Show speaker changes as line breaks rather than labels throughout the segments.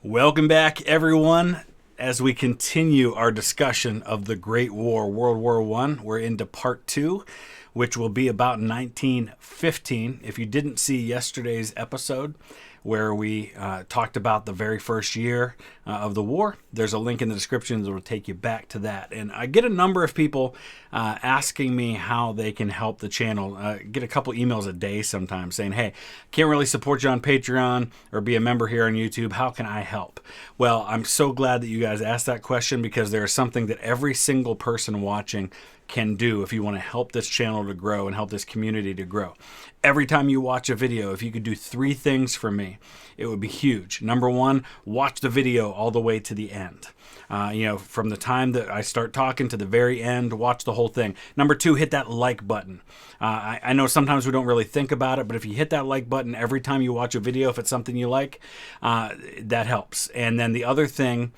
Welcome back, everyone. As we continue our discussion of the Great War, World War I, we're into part 2, which will be about 1915. If you didn't see yesterday's episode where we talked about the very first year of the war, there's a link in the description that will take you back to that. And I get a number of people asking me how they can help the channel. Get a couple emails a day sometimes saying, hey, can't really support you on Patreon or be a member here on YouTube. How can I help? Well, I'm so glad that you guys asked that question, because there is something that every single person watching can do if you want to help this channel to grow and help this community to grow. Every time you watch a video, if you could do 3 things for me, it would be huge. Number 1, watch the video all the way to the end. From the time that I start talking to the very end, watch the whole thing. Number 2, hit that like button. I know sometimes we don't really think about it, but if you hit that like button every time you watch a video, if it's something you like, that helps. And then the other thing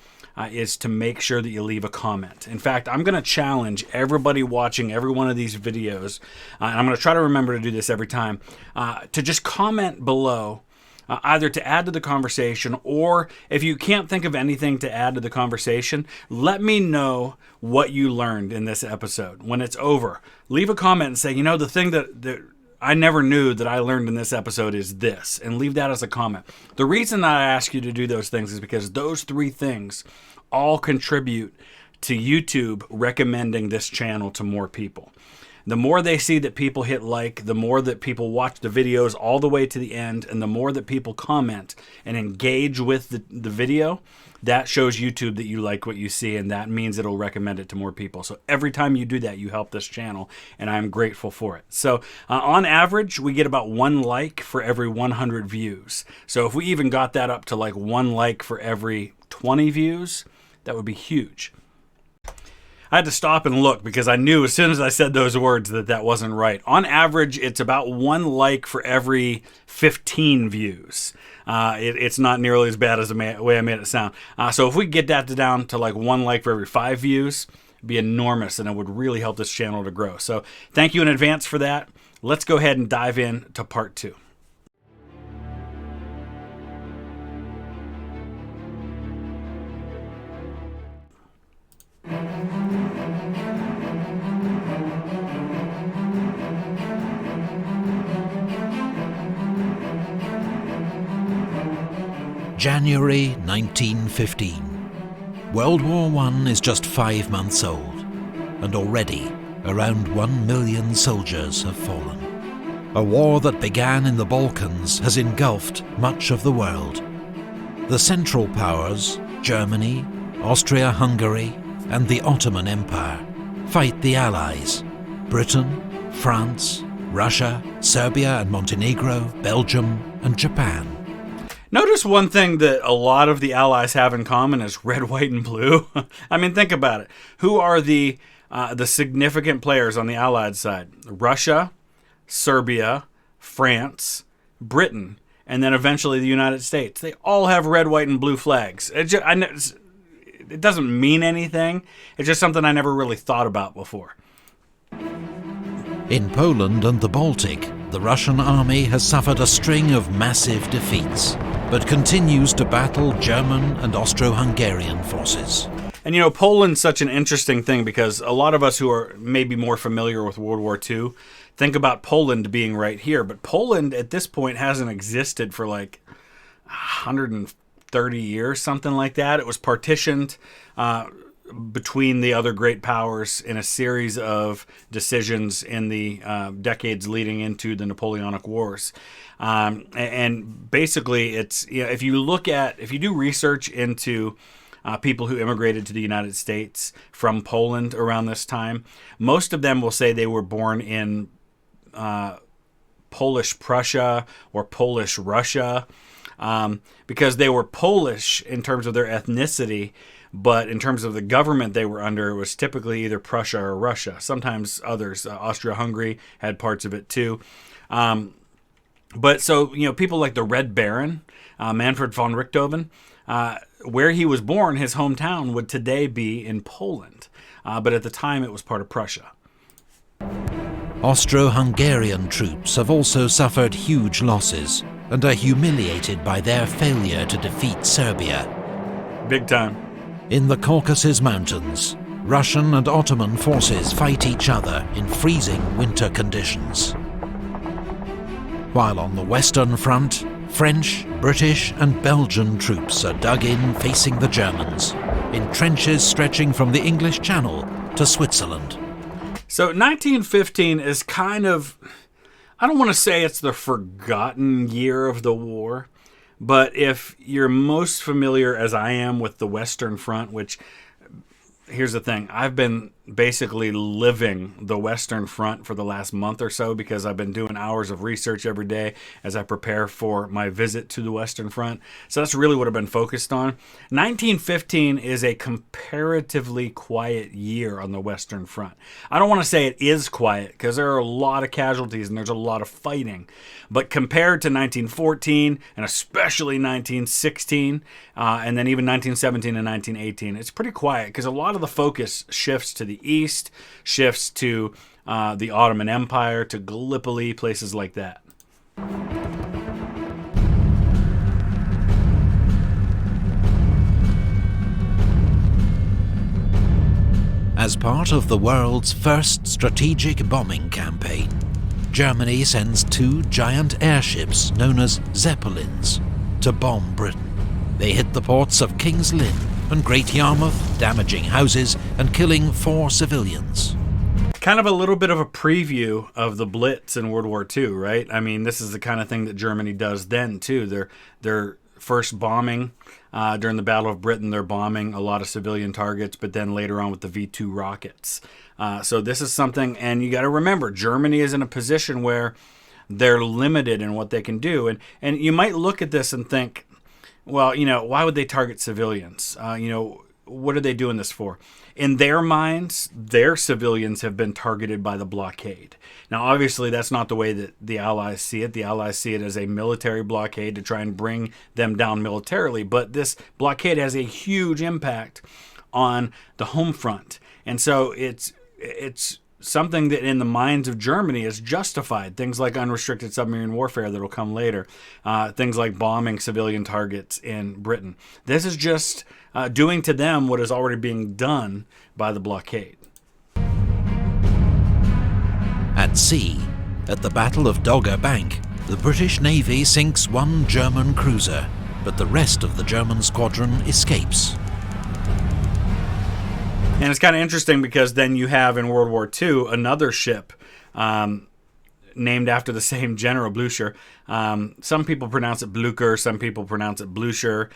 is to make sure that you leave a comment. In fact, I'm going to challenge everybody watching every one of these videos, and I'm going to try to remember to do this every time, to just comment below, either to add to the conversation, or if you can't think of anything to add to the conversation, let me know what you learned in this episode. When it's over, leave a comment and say, the thing that I never knew that I learned in this episode is this, and leave that as a comment. The reason that I ask you to do those things is because those 3 things all contribute to YouTube recommending this channel to more people. The more they see that people hit like, the more that people watch the videos all the way to the end, and the more that people comment and engage with the video, that shows YouTube that you like what you see, and that means it'll recommend it to more people. So every time you do that, you help this channel, and I'm grateful for it. So on average, we get about 1 like for every 100 views. So if we even got that up to like 1 like for every 20 views, that would be huge. I had to stop and look because I knew as soon as I said those words that wasn't right. On average, it's about 1 like for every 15 views. It's not nearly as bad as the way I made it sound. So if we get that down to like 1 like for every 5 views, it'd be enormous, and it would really help this channel to grow. So thank you in advance for that. Let's go ahead and dive in to part 2.
January 1915. World War I is just 5 months old, and already around 1 million soldiers have fallen. A war that began in the Balkans has engulfed much of the world. The Central Powers, Germany, Austria-Hungary, and the Ottoman Empire, fight the Allies, Britain, France, Russia, Serbia and Montenegro, Belgium, and Japan.
Notice one thing that a lot of the Allies have in common is red, white, and blue. I mean, think about it. Who are the significant players on the Allied side? Russia, Serbia, France, Britain, and then eventually the United States. They all have red, white, and blue flags. It doesn't mean anything. It's just something I never really thought about before.
In Poland and the Baltic, the Russian army has suffered a string of massive defeats, but continues to battle German and Austro-Hungarian forces.
And Poland's such an interesting thing, because a lot of us who are maybe more familiar with World War II think about Poland being right here, but Poland at this point hasn't existed for like 130 years, something like that. It was partitioned between the other great powers in a series of decisions in the decades leading into the Napoleonic Wars. And basically, it's if you do research into people who immigrated to the United States from Poland around this time, most of them will say they were born in Polish Prussia or Polish Russia, because they were Polish in terms of their ethnicity. But in terms of the government they were under, it was typically either Prussia or Russia. Sometimes others. Austria-Hungary had parts of it too. But so, people like the Red Baron, Manfred von Richthofen, where he was born, his hometown would today be in Poland. But at the time, it was part of Prussia.
Austro-Hungarian troops have also suffered huge losses, and are humiliated by their failure to defeat Serbia.
Big time.
In the Caucasus Mountains, Russian and Ottoman forces fight each other in freezing winter conditions. While on the Western Front, French, British and Belgian troops are dug in facing the Germans, in trenches stretching from the English Channel to Switzerland.
So 1915 is kind of, I don't want to say it's the forgotten year of the war, but if you're most familiar, as I am, with the Western Front, which, here's the thing, I've been basically living the Western Front for the last month or so because I've been doing hours of research every day as I prepare for my visit to the Western Front. So that's really what I've been focused on. 1915 is a comparatively quiet year on the Western Front. I don't want to say it is quiet because there are a lot of casualties and there's a lot of fighting. But compared to 1914 and especially 1916 and then even 1917 and 1918, it's pretty quiet because a lot of the focus shifts to the east, shifts to the Ottoman Empire, to Gallipoli, places like that.
As part of the world's first strategic bombing campaign, Germany sends 2 giant airships known as Zeppelins to bomb Britain. They hit the ports of King's Lynn and Great Yarmouth, damaging houses and killing 4 civilians.
Kind of a little bit of a preview of the Blitz in World War II, right? I mean, this is the kind of thing that Germany does then, too. Their first bombing during the Battle of Britain, they're bombing a lot of civilian targets, but then later on with the V-2 rockets. So this is something, and you got to remember, Germany is in a position where they're limited in what they can do. And you might look at this and think, well, why would they target civilians? What are they doing this for? In their minds, their civilians have been targeted by the blockade. Now, obviously, that's not the way that the Allies see it. The Allies see it as a military blockade to try and bring them down militarily. But this blockade has a huge impact on the home front. And so it's something that in the minds of Germany is justified. Things like unrestricted submarine warfare that will come later. Things like bombing civilian targets in Britain. This is just doing to them what is already being done by the blockade.
At sea, at the Battle of Dogger Bank, the British Navy sinks 1 German cruiser, but the rest of the German squadron escapes.
And it's kind of interesting because then you have in World War II another ship named after the same general, Blücher. Some people pronounce it Blücher, some people pronounce it Blücher.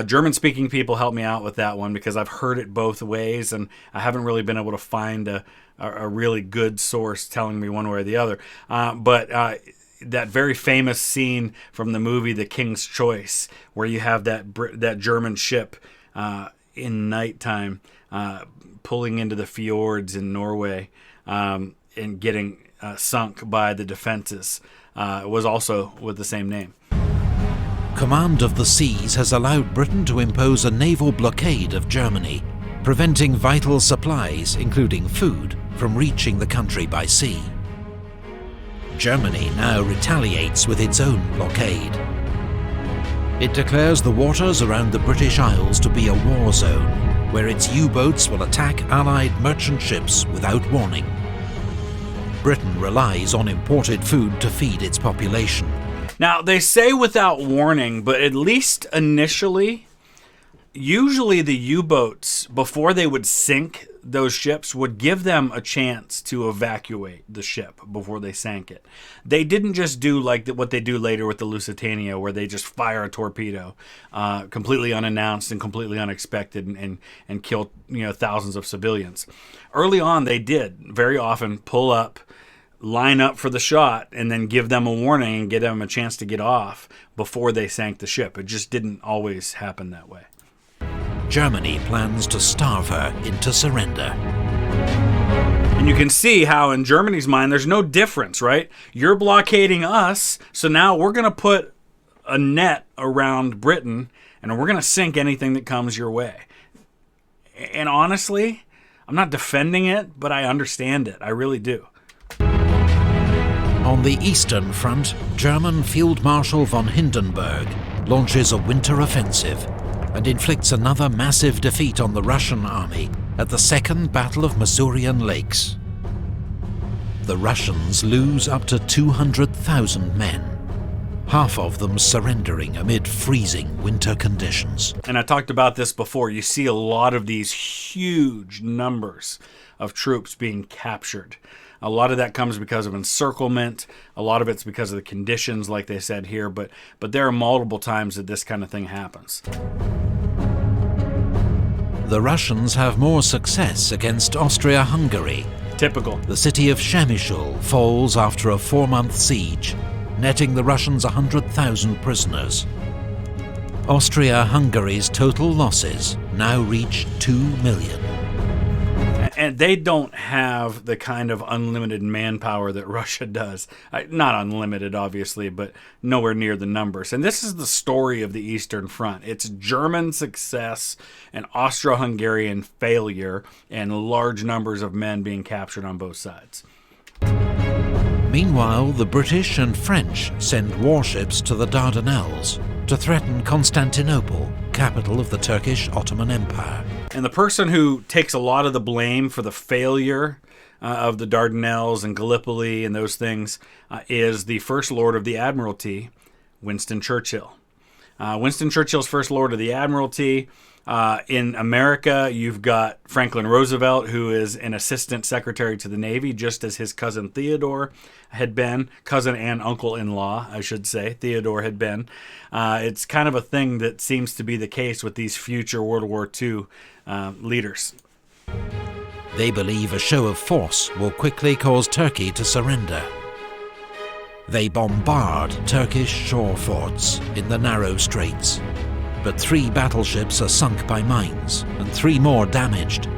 German-speaking people help me out with that one because I've heard it both ways, and I haven't really been able to find a really good source telling me one way or the other. But that very famous scene from the movie The King's Choice, where you have that German ship in nighttime pulling into the fjords in Norway and getting sunk by the defenses, was also with the same name.
Command of the seas has allowed Britain to impose a naval blockade of Germany, preventing vital supplies, including food, from reaching the country by sea. Germany now retaliates with its own blockade. It declares the waters around the British Isles to be a war zone, where its U-boats will attack Allied merchant ships without warning. Britain relies on imported food to feed its population.
Now, they say without warning, but at least initially, usually the U-boats, before they would sink those ships, would give them a chance to evacuate the ship before they sank it. They didn't just do like what they do later with the Lusitania, where they just fire a torpedo completely unannounced and completely unexpected and kill thousands of civilians. Early on, they did very often pull up, line up for the shot, and then give them a warning and give them a chance to get off before they sank the ship. It just didn't always happen that way.
Germany plans to starve her into surrender.
And you can see how in Germany's mind there's no difference, right? You're blockading us, so now we're going to put a net around Britain and we're going to sink anything that comes your way. And honestly, I'm not defending it, but I understand it. I really do.
On the Eastern Front, German Field Marshal von Hindenburg launches a winter offensive and inflicts another massive defeat on the Russian army at the Second Battle of Masurian Lakes. The Russians lose up to 200,000 men, half of them surrendering amid freezing winter conditions.
And I talked about this before. You see a lot of these huge numbers of troops being captured. A lot of that comes because of encirclement. A lot of it's because of the conditions, like they said here. But there are multiple times that this kind of thing happens.
The Russians have more success against Austria-Hungary.
Typical.
The city of Przemysl falls after a 4-month siege, netting the Russians 100,000 prisoners. Austria-Hungary's total losses now reach 2 million.
And they don't have the kind of unlimited manpower that Russia does. Not unlimited, obviously, but nowhere near the numbers. And this is the story of the Eastern Front. It's German success and Austro-Hungarian failure and large numbers of men being captured on both sides.
Meanwhile, the British and French send warships to the Dardanelles to threaten Constantinople, capital of the Turkish Ottoman Empire.
And the person who takes a lot of the blame for the failure of the Dardanelles and Gallipoli and those things is the First Lord of the Admiralty, Winston Churchill. Winston Churchill's First Lord of the Admiralty. In America, you've got Franklin Roosevelt, who is an assistant secretary to the Navy, just as his cousin Theodore had been. Cousin and uncle-in-law, I should say, Theodore had been. It's kind of a thing that seems to be the case with these future World War II leaders.
They believe a show of force will quickly cause Turkey to surrender. They bombard Turkish shore forts in the narrow straits. But 3 battleships are sunk by mines and 3 more damaged.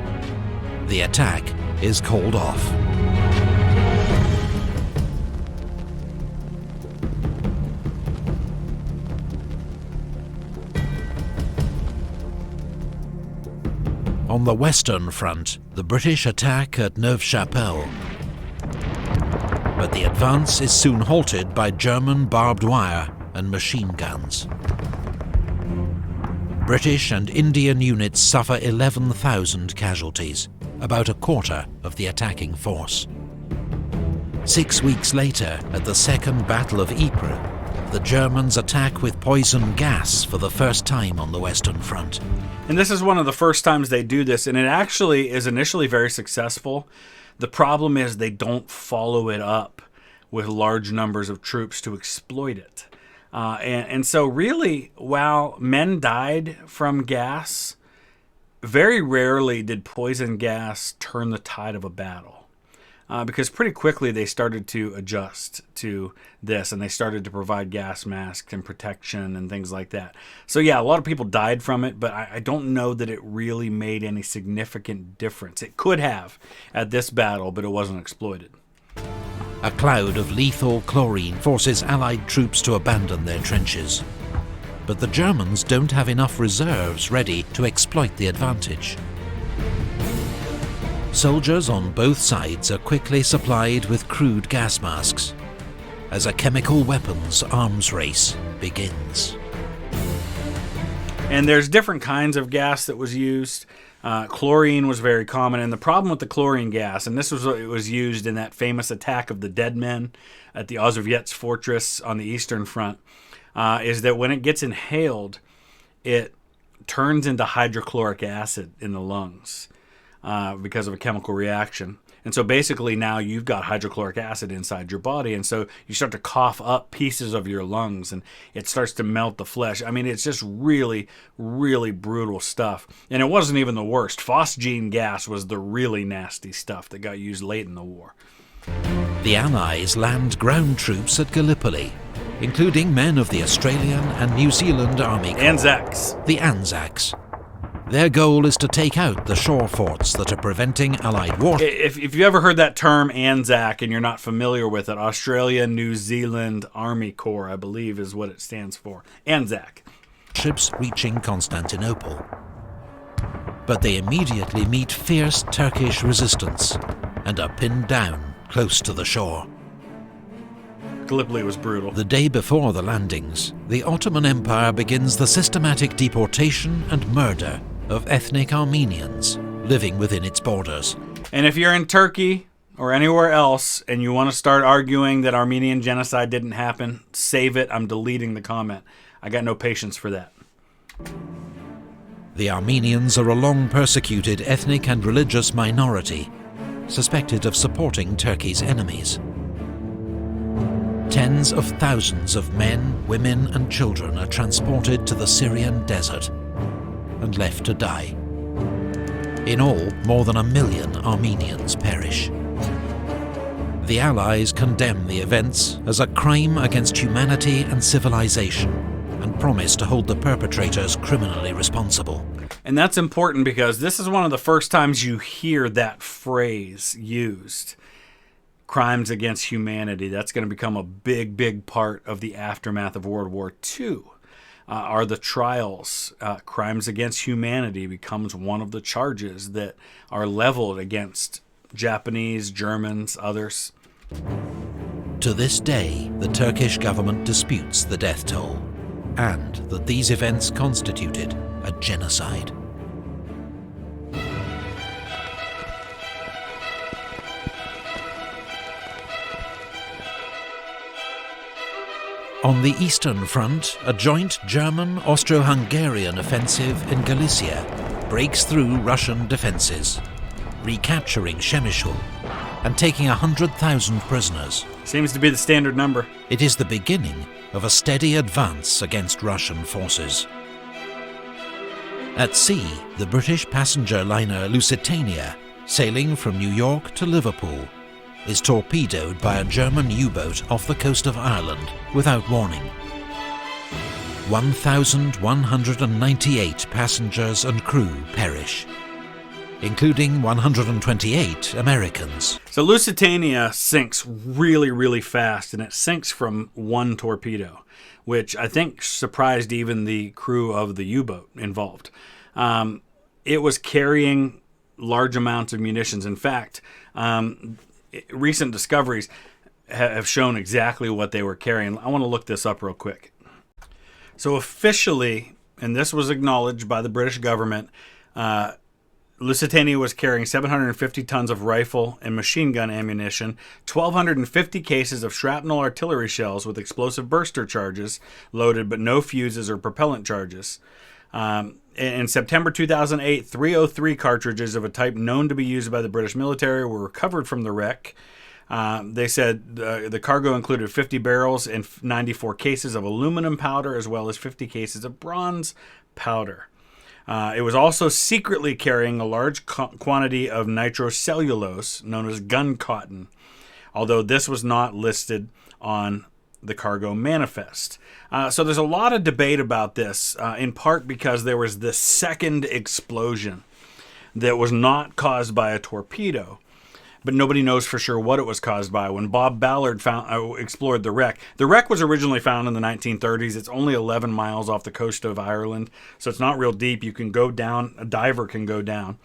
The attack is called off. On the Western Front, the British attack at Neuve-Chapelle. But the advance is soon halted by German barbed wire and machine guns. British and Indian units suffer 11,000 casualties, about a quarter of the attacking force. 6 weeks later, at the Second Battle of Ypres, the Germans attack with poison gas for the first time on the Western Front.
And this is one of the first times they do this, and it actually is initially very successful. The problem is they don't follow it up with large numbers of troops to exploit it. And so really, while men died from gas, very rarely did poison gas turn the tide of a battle. Because pretty quickly they started to adjust to this, and they started to provide gas masks and protection and things like that. So yeah, a lot of people died from it, but I don't know that it really made any significant difference. It could have at this battle, but it wasn't exploited.
A cloud of lethal chlorine forces Allied troops to abandon their trenches. But the Germans don't have enough reserves ready to exploit the advantage. Soldiers on both sides are quickly supplied with crude gas masks as a chemical weapons arms race begins.
And there's different kinds of gas that was used. Chlorine was very common, and the problem with the chlorine gas, and this was what it was used in that famous attack of the dead men at the Ozerviets fortress on the Eastern Front, is that when it gets inhaled, it turns into hydrochloric acid in the lungs because of a chemical reaction. And so basically now you've got hydrochloric acid inside your body, and so you start to cough up pieces of your lungs, and it starts to melt the flesh. I mean, it's just really, really brutal stuff. And it wasn't even the worst. Phosgene gas was the really nasty stuff that got used late in the war.
The Allies land ground troops at Gallipoli, including men of the Australian and New Zealand Army Corps,
Anzacs.
The Anzacs. Their goal is to take out the shore forts that are preventing Allied war.
If you ever heard that term Anzac and you're not familiar with it, Australia New Zealand Army Corps, I believe, is what it stands for. Anzac.
Ships reaching Constantinople. But they immediately meet fierce Turkish resistance and are pinned down close to the shore.
Gallipoli was brutal.
The day before the landings, the Ottoman Empire begins the systematic deportation and murder of ethnic Armenians living within its borders.
And if you're in Turkey or anywhere else and you want to start arguing that Armenian genocide didn't happen, save it. I'm deleting the comment. I got no patience for that.
The Armenians are a long-persecuted ethnic and religious minority, suspected of supporting Turkey's enemies. Tens of thousands of men, women and children are transported to the Syrian desert and left to die. In all, more than 1 million Armenians perish. The Allies condemn the events as a crime against humanity and civilization and promise to hold the perpetrators criminally responsible.
And that's important because this is one of the first times you hear that phrase used. Crimes against humanity. That's going to become a big, big part of the aftermath of World War II. Are the trials. Crimes against humanity becomes one of the charges that are leveled against Japanese, Germans, others.
To this day, the Turkish government disputes the death toll and that these events constituted a genocide. On the Eastern Front, a joint German-Austro-Hungarian offensive in Galicia breaks through Russian defences, recapturing Przemysl and taking 100,000 prisoners.
Seems to be the standard number.
It is the beginning of a steady advance against Russian forces. At sea, the British passenger liner Lusitania, sailing from New York to Liverpool, is torpedoed by a German U-boat off the coast of Ireland without warning. 1,198 passengers and crew perish, including 128 Americans.
So Lusitania sinks really, really fast, and it sinks from one torpedo, which I think surprised even the crew of the U-boat involved. It was carrying large amounts of munitions. In fact, recent discoveries have shown exactly what they were carrying. I want to look this up real quick. So officially, and this was acknowledged by the British government, Lusitania was carrying 750 tons of rifle and machine gun ammunition, 1,250 cases of shrapnel artillery shells with explosive burster charges loaded, but no fuses or propellant charges. In September 2008, 303 cartridges of a type known to be used by the British military were recovered from the wreck. They said the cargo included 50 barrels and 94 cases of aluminum powder, as well as 50 cases of bronze powder. It was also secretly carrying a large quantity of nitrocellulose, known as gun cotton, although this was not listed on the cargo manifest. So there's a lot of debate about this, in part because there was this second explosion that was not caused by a torpedo, but nobody knows for sure what it was caused by. When Bob Ballard explored the wreck was originally found in the 1930s. It's only 11 miles off the coast of Ireland, so it's not real deep. You can go down, a diver can go down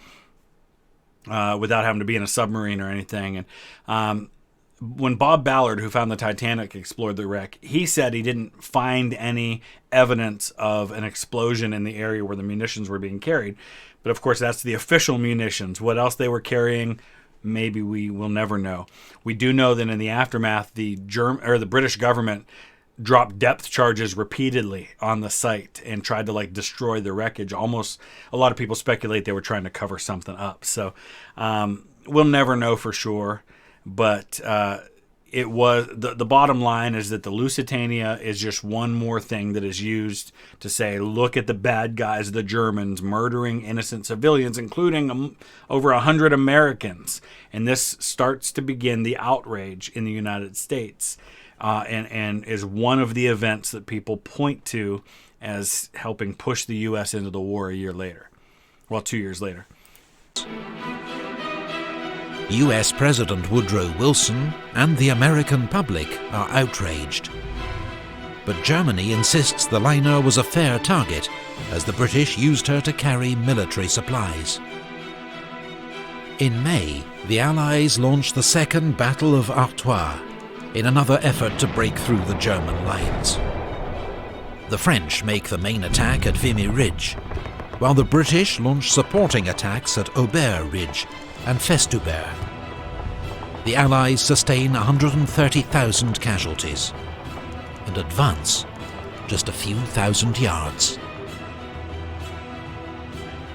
without having to be in a submarine or anything. And when Bob Ballard, who found the Titanic, explored the wreck, he said he didn't find any evidence of an explosion in the area where the munitions were being carried. But of course, that's the official munitions. What else they were carrying, maybe we will never know. We do know that in the aftermath, the British government dropped depth charges repeatedly on the site and tried to destroy the wreckage. Almost, a lot of people speculate they were trying to cover something up. So we'll never know for sure. But it was the bottom line is that the Lusitania is just one more thing that is used to say, look at the bad guys, the Germans, murdering innocent civilians, including over 100 Americans. And this starts to begin the outrage in the United States, and is one of the events that people point to as helping push the U.S. into the war a year later. Well, 2 years later.
US President Woodrow Wilson and the American public are outraged. But Germany insists the liner was a fair target, as the British used her to carry military supplies. In May, the Allies launched the Second Battle of Artois, in another effort to break through the German lines. The French make the main attack at Vimy Ridge, while the British launch supporting attacks at Aubert Ridge and Festubert. The Allies sustain 130,000 casualties and advance just a few thousand yards.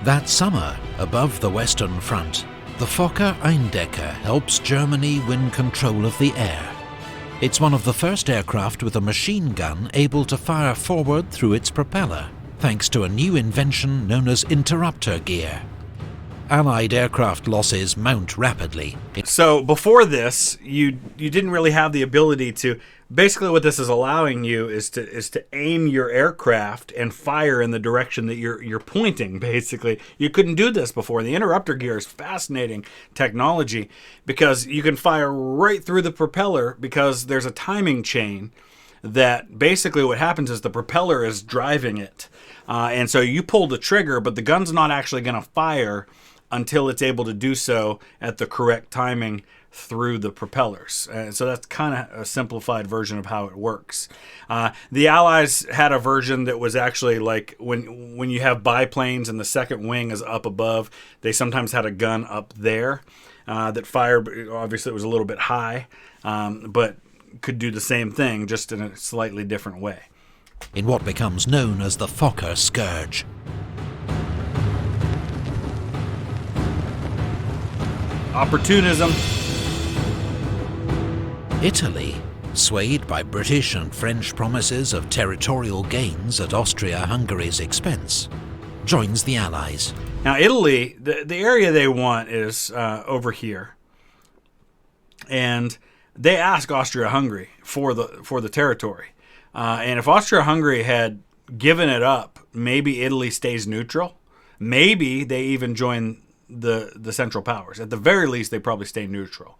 That summer, above the Western Front, the Fokker Eindecker helps Germany win control of the air. It's one of the first aircraft with a machine gun able to fire forward through its propeller, thanks to a new invention known as interrupter gear. Allied aircraft losses mount rapidly.
So before this, you didn't really have the ability to. Basically, what this is allowing you is to aim your aircraft and fire in the direction that you're pointing. Basically, you couldn't do this before. The interrupter gear is fascinating technology because you can fire right through the propeller because there's a timing chain that basically what happens is the propeller is driving it, and so you pull the trigger, but the gun's not actually going to fire until it's able to do so at the correct timing through the propellers. So that's kind of a simplified version of how it works. The Allies had a version that was actually like when you have biplanes and the second wing is up above, they sometimes had a gun up there that fired. Obviously, it was a little bit high, but could do the same thing, just in a slightly different way.
In what becomes known as the Fokker Scourge.
Opportunism.
Italy, swayed by British and French promises of territorial gains at Austria-Hungary's expense, joins the Allies.
Now Italy, the area they want is over here. And they ask Austria-Hungary for the territory. And if Austria-Hungary had given it up, maybe Italy stays neutral. Maybe they even join the Central Powers. At the very least, they probably stay neutral.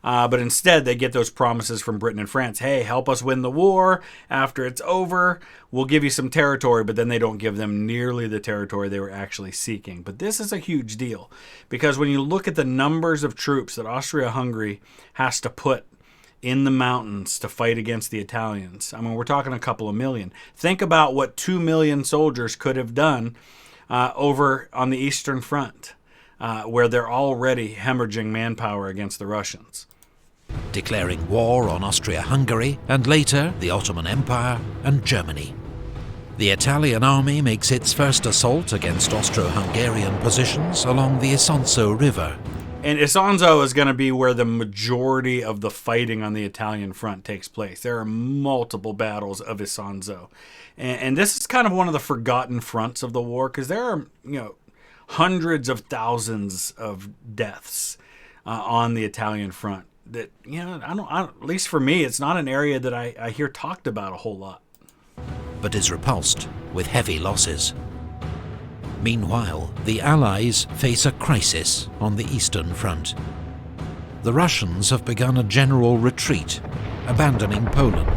But instead, they get those promises from Britain and France. Hey, help us win the war. After it's over, we'll give you some territory, but then they don't give them nearly the territory they were actually seeking. But this is a huge deal because when you look at the numbers of troops that Austria-Hungary has to put in the mountains to fight against the Italians, I mean, we're talking a couple of million. Think about what 2 million soldiers could have done over on the Eastern Front, where they're already hemorrhaging manpower against the Russians.
Declaring war on Austria-Hungary, and later the Ottoman Empire and Germany. The Italian army makes its first assault against Austro-Hungarian positions along the Isonzo River.
And Isonzo is going to be where the majority of the fighting on the Italian front takes place. There are multiple battles of Isonzo. And this is kind of one of the forgotten fronts of the war because there are, hundreds of thousands of deaths on the Italian front. That at least for me, it's not an area that I hear talked about a whole lot.
But is repulsed with heavy losses. Meanwhile, the Allies face a crisis on the Eastern Front. The Russians have begun a general retreat, abandoning Poland.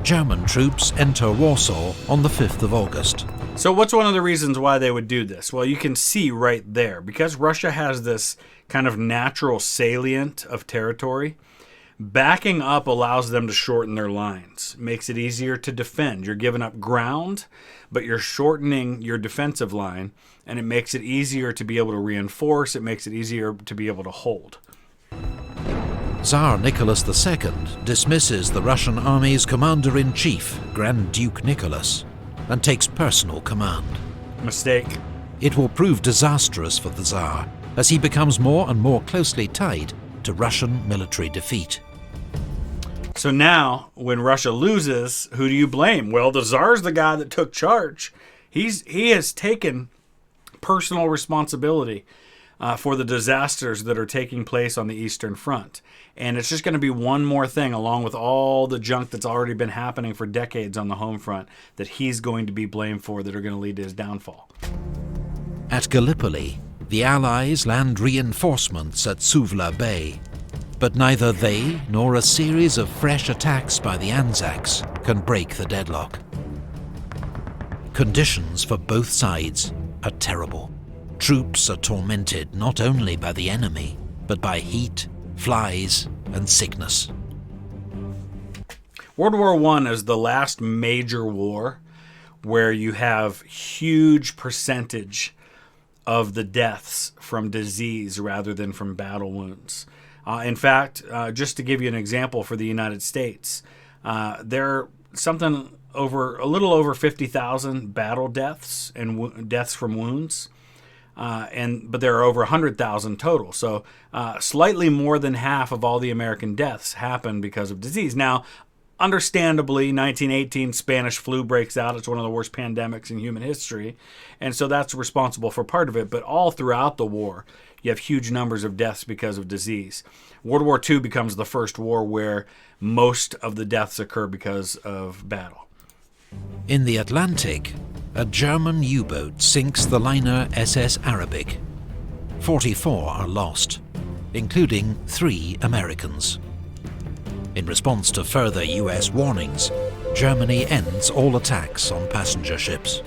German troops enter Warsaw on the 5th of August.
So what's one of the reasons why they would do this? Well, you can see right there. Because Russia has this kind of natural salient of territory, backing up allows them to shorten their lines. Makes it easier to defend. You're giving up ground, but you're shortening your defensive line, and it makes it easier to be able to reinforce. It makes it easier to be able to hold.
Tsar Nicholas II dismisses the Russian army's commander-in-chief, Grand Duke Nicholas, and takes personal command.
Mistake.
It will prove disastrous for the Tsar, as he becomes more and more closely tied to Russian military defeat.
So now, when Russia loses, who do you blame? Well, the Tsar's the guy that took charge. He has taken personal responsibility for the disasters that are taking place on the Eastern Front. And it's just going to be one more thing, along with all the junk that's already been happening for decades on the home front, that he's going to be blamed for, that are going to lead to his downfall.
At Gallipoli, the Allies land reinforcements at Suvla Bay, but neither they nor a series of fresh attacks by the Anzacs can break the deadlock. Conditions for both sides are terrible. Troops are tormented not only by the enemy, but by heat, flies, and sickness.
World War I is the last major war where you have huge percentage of the deaths from disease rather than from battle wounds. In fact, just to give you an example for the United States, there are a little over 50,000 battle deaths and deaths from wounds, but there are over 100,000 total. So slightly more than half of all the American deaths happen because of disease. Now, understandably, 1918 Spanish flu breaks out. It's one of the worst pandemics in human history, and so that's responsible for part of it. But all throughout the war, you have huge numbers of deaths because of disease. World War II becomes the first war where most of the deaths occur because of battle.
In the Atlantic, a German U-boat sinks the liner SS Arabic. 44 are lost, including 3 Americans. In response to further US warnings, Germany ends all attacks on passenger ships.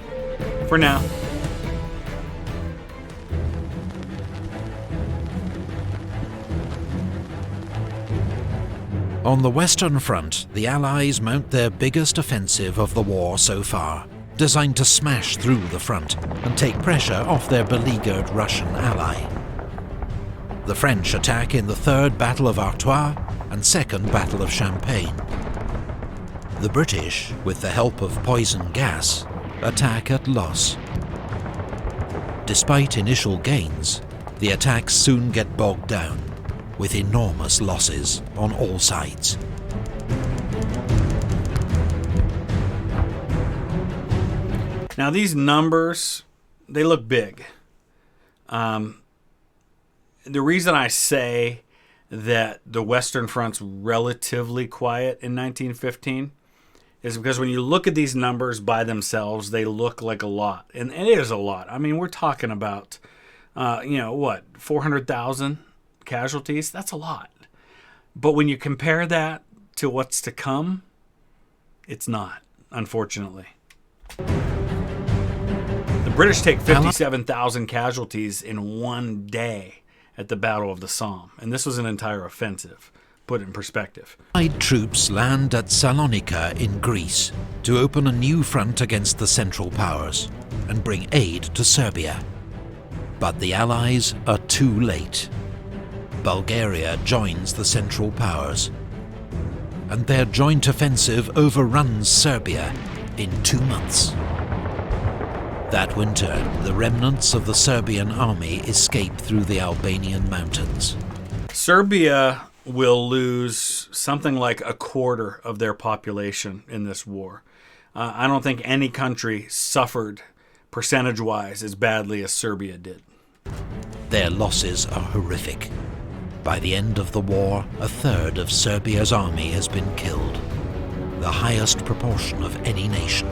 For now.
On the Western Front, the Allies mount their biggest offensive of the war so far, designed to smash through the front and take pressure off their beleaguered Russian ally. The French attack in the Third Battle of Artois and Second Battle of Champagne. The British, with the help of poison gas, attack at Loos. Despite initial gains, the attacks soon get bogged down, with enormous losses on all sides.
Now these numbers, they look big. The reason I say that the Western Front's relatively quiet in 1915 is because when you look at these numbers by themselves, they look like a lot. And it is a lot. I mean, we're talking about, 400,000 casualties? That's a lot. But when you compare that to what's to come, it's not, unfortunately. The British take 57,000 casualties in one day at the Battle of the Somme, and this was an entire offensive, put in perspective.
Allied troops land at Salonika in Greece to open a new front against the Central Powers and bring aid to Serbia. But the Allies are too late. Bulgaria joins the Central Powers, and their joint offensive overruns Serbia in 2 months. That winter, the remnants of the Serbian army escape through the Albanian mountains.
Serbia will lose something like a quarter of their population in this war. I don't think any country suffered percentage-wise as badly as Serbia did.
Their losses are horrific. By the end of the war, a third of Serbia's army has been killed, the highest proportion of any nation.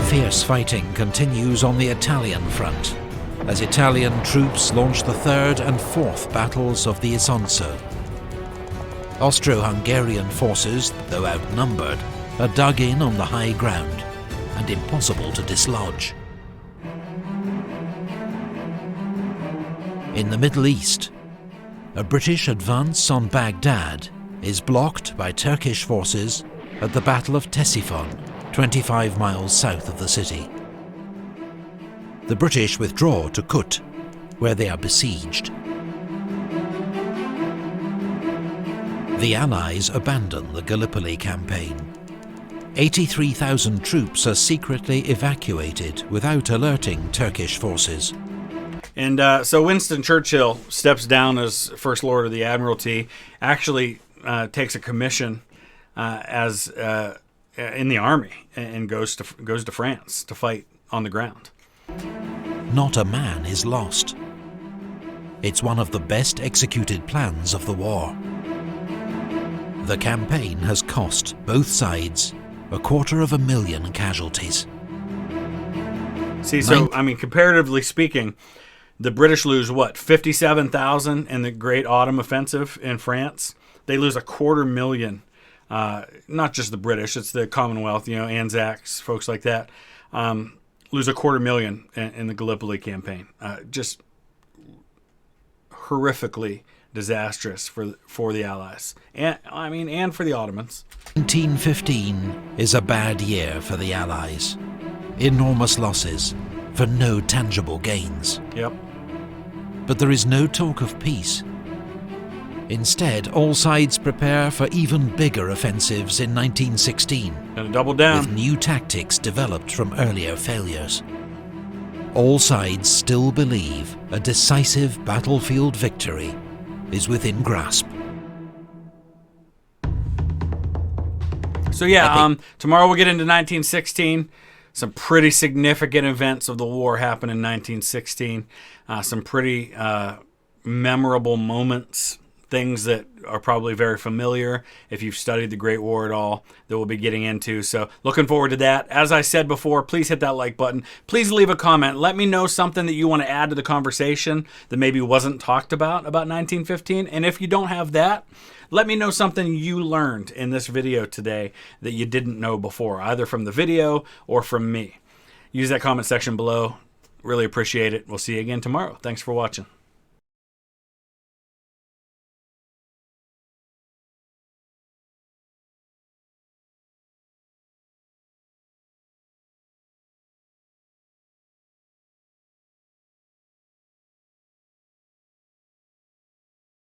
Fierce fighting continues on the Italian front, as Italian troops launch the third and fourth battles of the Isonzo. Austro-Hungarian forces, though outnumbered, are dug in on the high ground and impossible to dislodge. In the Middle East, a British advance on Baghdad is blocked by Turkish forces at the Battle of Ctesiphon, 25 miles south of the city. The British withdraw to Kut, where they are besieged. The Allies abandon the Gallipoli campaign. 83,000 troops are secretly evacuated without alerting Turkish forces.
And so Winston Churchill steps down as First Lord of the Admiralty, actually takes a commission as in the army and goes to France to fight on the ground.
Not a man is lost. It's one of the best executed plans of the war. The campaign has cost both sides 250,000 casualties.
See, so, I mean, comparatively speaking, the British lose, 57,000 in the Great Autumn Offensive in France? They lose 250,000. Not just the British, it's the Commonwealth, Anzacs, folks like that, lose 250,000 in the Gallipoli campaign. Just horrifically disastrous for the Allies, and and for the Ottomans.
1915 is a bad year for the Allies. Enormous losses for no tangible gains.
Yep.
But there is no talk of peace. Instead, all sides prepare for even bigger offensives in 1916.
Gonna double down.
With new tactics developed from earlier failures. All sides still believe a decisive battlefield victory is within grasp.
So yeah, tomorrow we'll get into 1916. Some pretty significant events of the war happened in 1916. Some pretty memorable moments. Things that are probably very familiar if you've studied the Great War at all, that we'll be getting into. So looking forward to that. As I said before, please hit that like button. Please leave a comment. Let me know something that you want to add to the conversation that maybe wasn't talked about 1915. And if you don't have that, let me know something you learned in this video today that you didn't know before, either from the video or from me. Use that comment section below. Really appreciate it. We'll see you again tomorrow. Thanks for watching.